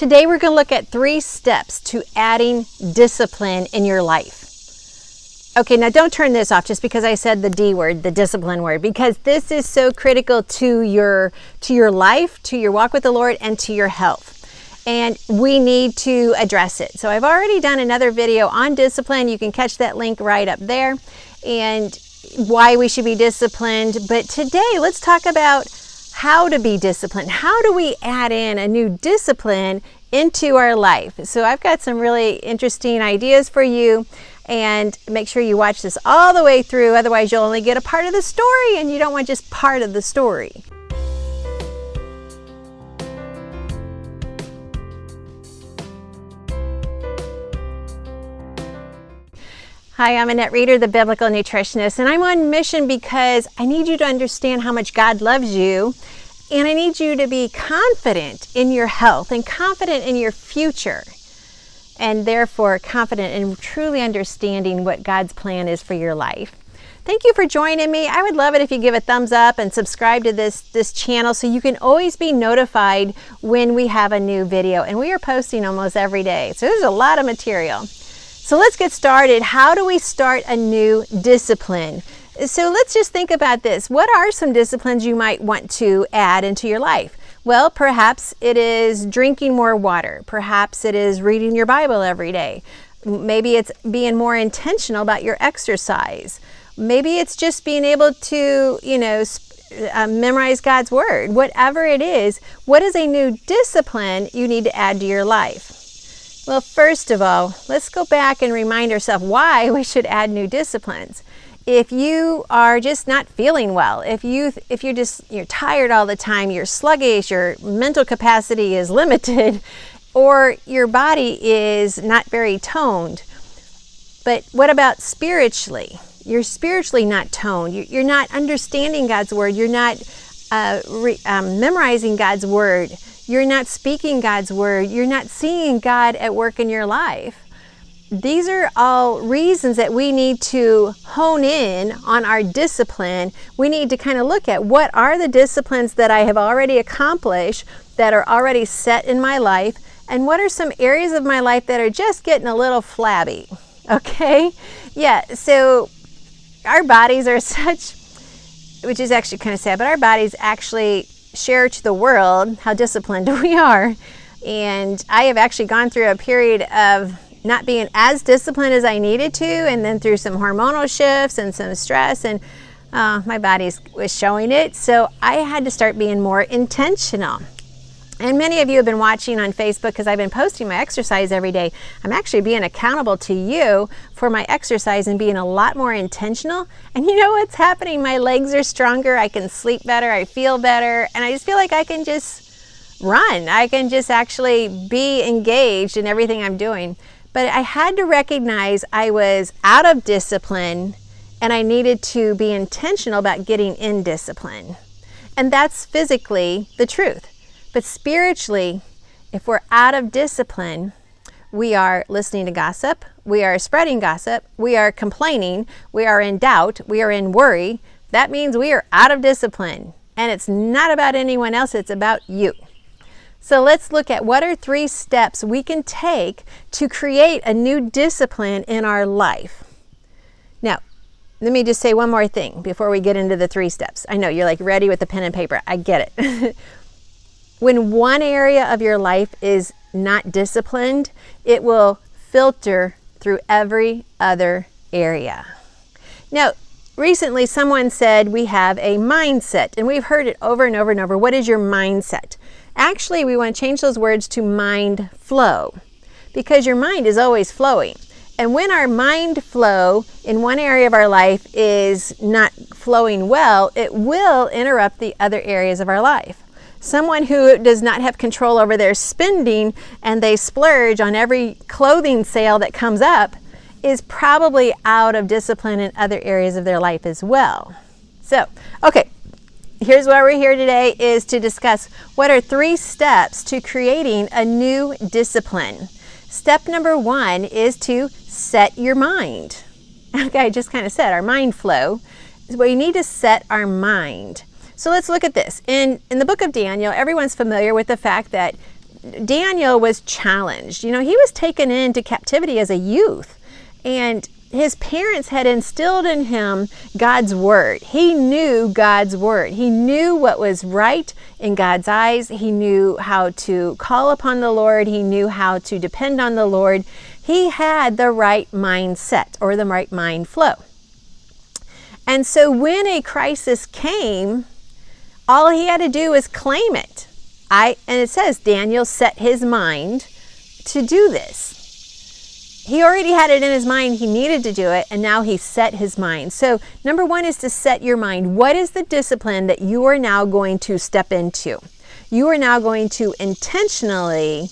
Today we're going to look at 3 steps to adding discipline in your life. Okay, now don't turn this off just because I said the D word, the discipline word, because this is so critical to your life, to your walk with the Lord, and to your health. And we need to address it. So I've already done another video on discipline. You can catch that link right up there, and why we should be disciplined. But today, let's talk about how to be disciplined. How do we add in a new discipline into our life? So I've got some really interesting ideas for you, and make sure you watch this all the way through. Otherwise, you'll only get a part of the story, and you don't want just part of the story. Hi, I'm Annette Reeder, the Biblical Nutritionist, and I'm on mission because I need you to understand how much God loves you, and I need you to be confident in your health and confident in your future, and therefore confident in truly understanding what God's plan is for your life. Thank you for joining me. I would love it if you give a thumbs up and subscribe to this channel so you can always be notified when we have a new video, and we are posting almost every day, so there's a lot of material. So let's get started. How do we start a new discipline? So let's just think about this. What are some disciplines you might want to add into your life? Well, perhaps it is drinking more water. Perhaps it is reading your Bible every day. Maybe it's being more intentional about your exercise. Maybe it's just being able to, memorize God's Word. Whatever it is, what is a new discipline you need to add to your life? Well, first of all, let's go back and remind ourselves why we should add new disciplines. If you are just not feeling well, if you're tired all the time, you're sluggish, your mental capacity is limited, or your body is not very toned. But what about spiritually? You're spiritually not toned. You're not understanding God's Word. You're not memorizing God's Word. You're not speaking God's Word. You're not seeing God at work in your life. These are all reasons that we need to hone in on our discipline. We need to kind of look at what are the disciplines that I have already accomplished, that are already set in my life, and what are some areas of my life that are just getting a little flabby, okay? Yeah, so our bodies are such, which is actually kind of sad, but our bodies actually share to the world how disciplined we are. And I have actually gone through a period of not being as disciplined as I needed to, and then through some hormonal shifts and some stress, and my body was showing it. So I had to start being more intentional. And many of you have been watching on Facebook because I've been posting my exercise every day. I'm actually being accountable to you for my exercise and being a lot more intentional. And you know what's happening? My legs are stronger. I can sleep better. I feel better. And I just feel like I can just run. I can just actually be engaged in everything I'm doing. But I had to recognize I was out of discipline, and I needed to be intentional about getting in discipline. And that's physically the truth. But spiritually, if we're out of discipline, we are listening to gossip, we are spreading gossip, we are complaining, we are in doubt, we are in worry. That means we are out of discipline. And it's not about anyone else, it's about you. So let's look at what are 3 steps we can take to create a new discipline in our life. Now, let me just say one more thing before we get into the 3 steps. I know you're like ready with the pen and paper. I get it. When one area of your life is not disciplined, it will filter through every other area. Now, recently someone said we have a mindset, and we've heard it over and over and over. What is your mindset? Actually, we want to change those words to mind flow, because your mind is always flowing. And when our mind flow in one area of our life is not flowing well, it will interrupt the other areas of our life. Someone who does not have control over their spending and they splurge on every clothing sale that comes up is probably out of discipline in other areas of their life as well. So, okay, here's why we're here today, is to discuss what are 3 steps to creating a new discipline. Step number 1 is to set your mind. Okay, I just kind of said our mind flow. We need to set our mind. So let's look at this. In the book of Daniel, everyone's familiar with the fact that Daniel was challenged. He was taken into captivity as a youth, and his parents had instilled in him God's word. He knew God's word. He knew what was right in God's eyes. He knew how to call upon the Lord. He knew how to depend on the Lord. He had the right mindset, or the right mind flow. And so when a crisis came, all he had to do was claim it. And it says Daniel set his mind to do this. He already had it in his mind. He needed to do it, and now he set his mind. So number one is to set your mind. What is the discipline that you are now going to step into? You are now going to intentionally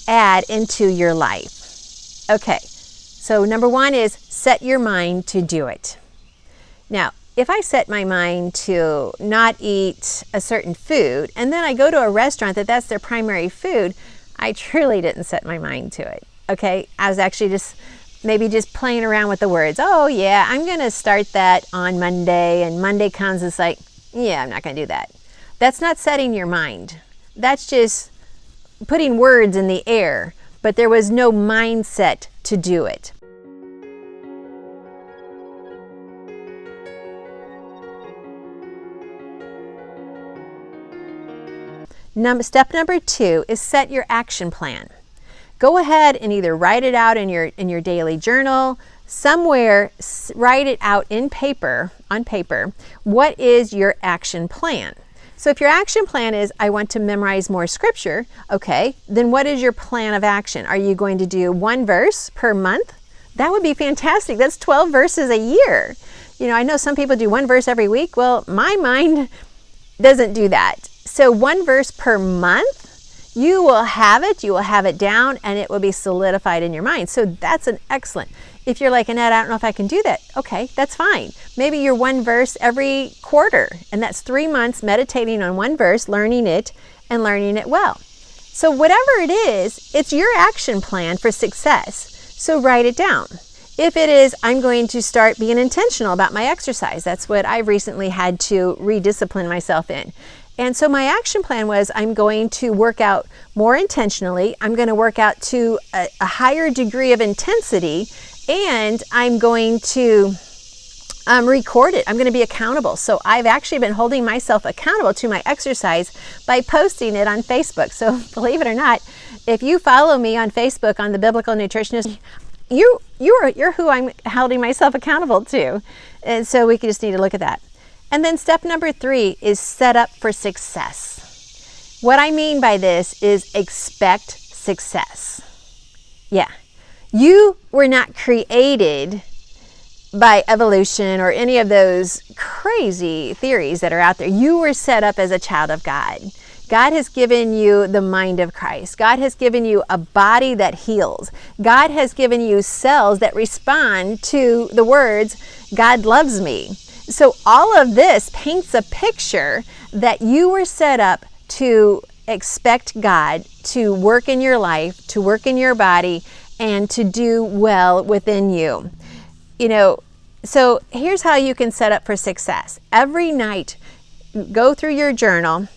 add into your life. Okay, so number one is set your mind to do it. Now, if I set my mind to not eat a certain food, and then I go to a restaurant that's their primary food, I truly didn't set my mind to it. Okay, I was actually just playing around with the words. Oh yeah, I'm going to start that on Monday, and Monday comes, it's like, yeah, I'm not going to do that. That's not setting your mind. That's just putting words in the air, but there was no mindset to do it. Step number 2 is set your action plan. Go ahead and either write it out in your daily journal, somewhere, write it out on paper. What is your action plan? So if your action plan is, I want to memorize more scripture, okay, then what is your plan of action? Are you going to do 1 verse per month? That would be fantastic. That's 12 verses a year. I know some people do 1 verse every week. Well, my mind doesn't do that. So 1 verse per month, you will have it down, and it will be solidified in your mind. So that's an excellent. If you're like, Annette, I don't know if I can do that. Okay, that's fine. Maybe you're 1 verse every quarter, and that's 3 months meditating on 1 verse, learning it, and learning it well. So whatever it is, it's your action plan for success. So write it down. If it is, I'm going to start being intentional about my exercise. That's what I've recently had to rediscipline myself in. And so my action plan was, I'm going to work out more intentionally. I'm going to work out to a higher degree of intensity, and I'm going to record it. I'm going to be accountable. So I've actually been holding myself accountable to my exercise by posting it on Facebook. So believe it or not, if you follow me on Facebook on the Biblical Nutritionist, you're who I'm holding myself accountable to. And so we just need to look at that. And then step number 3 is set up for success. What I mean by this is expect success. Yeah. You were not created by evolution or any of those crazy theories that are out there. You were set up as a child of God. God has given you the mind of Christ. God has given you a body that heals. God has given you cells that respond to the words, God loves me. So all of this paints a picture that you were set up to expect God to work in your life, to work in your body, and to do well within you. So here's how you can set up for success. Every night, go through your journal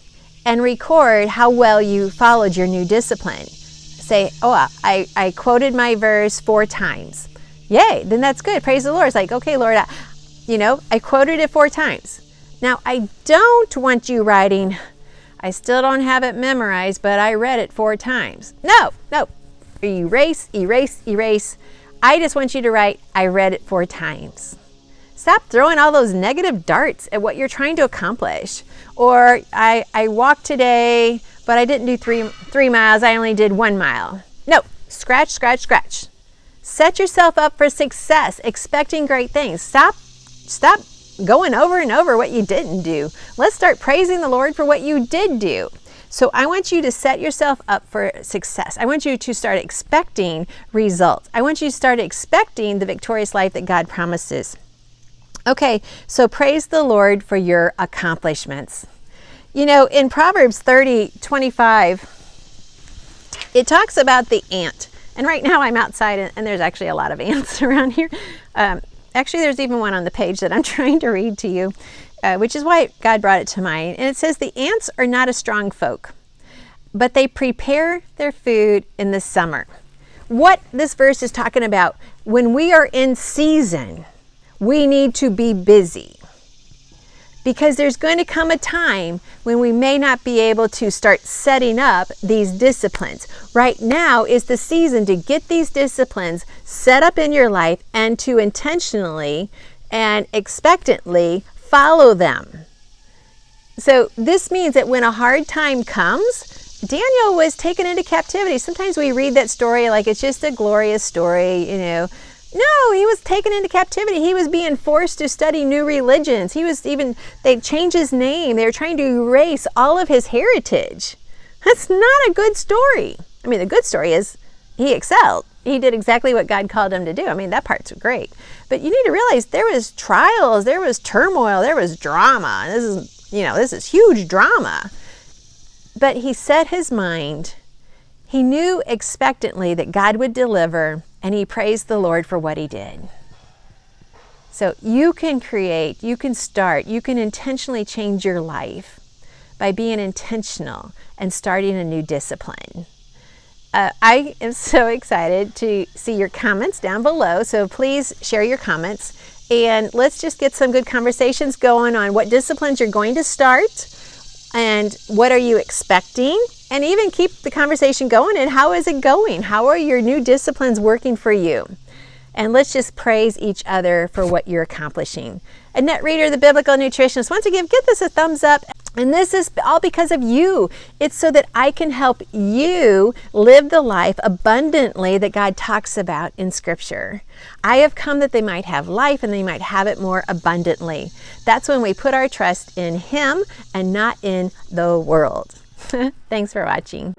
and record how well you followed your new discipline. Say, oh, I quoted my verse 4 times. Yay, then that's good. Praise the Lord. It's like, okay, Lord, I quoted it 4 times. Now, I don't want you writing, I still don't have it memorized, but I read it 4 times. No. Erase. I just want you to write, I read it 4 times. Stop throwing all those negative darts at what you're trying to accomplish. Or I walked today, but I didn't do 3 miles. I only did 1 mile. No, scratch. Set yourself up for success, expecting great things. Stop going over and over what you didn't do. Let's start praising the Lord for what you did do. So I want you to set yourself up for success. I want you to start expecting results. I want you to start expecting the victorious life that God promises. Okay, so praise the Lord for your accomplishments. In Proverbs 30:25, it talks about the ant. And right now I'm outside, and there's actually a lot of ants around here. Actually, there's even one on the page that I'm trying to read to you, which is why God brought it to mind. And it says, the ants are not a strong folk, but they prepare their food in the summer. What this verse is talking about, when we are in season, we need to be busy. Because there's going to come a time when we may not be able to start setting up these disciplines. Right now is the season to get these disciplines set up in your life and to intentionally and expectantly follow them. So this means that when a hard time comes, Daniel was taken into captivity. Sometimes we read that story like it's just a glorious story, you know. No, he was taken into captivity. He was being forced to study new religions. They changed his name. They were trying to erase all of his heritage. That's not a good story. I mean, the good story is he excelled. He did exactly what God called him to do. I mean, that part's great. But you need to realize there was trials, there was turmoil, there was drama. This is huge drama. But he set his mind. He knew expectantly that God would deliver, and he praised the Lord for what he did. So you can create, you can start, you can intentionally change your life by being intentional and starting a new discipline. I am so excited to see your comments down below, so please share your comments, and let's just get some good conversations going on what disciplines you're going to start, and what are you expecting? And even keep the conversation going. And how is it going? How are your new disciplines working for you? And let's just praise each other for what you're accomplishing. Annette Reeder, the Biblical Nutritionist, wants to give this a thumbs up. And this is all because of you. It's so that I can help you live the life abundantly that God talks about in Scripture. I have come that they might have life and they might have it more abundantly. That's when we put our trust in Him and not in the world. Thanks for watching.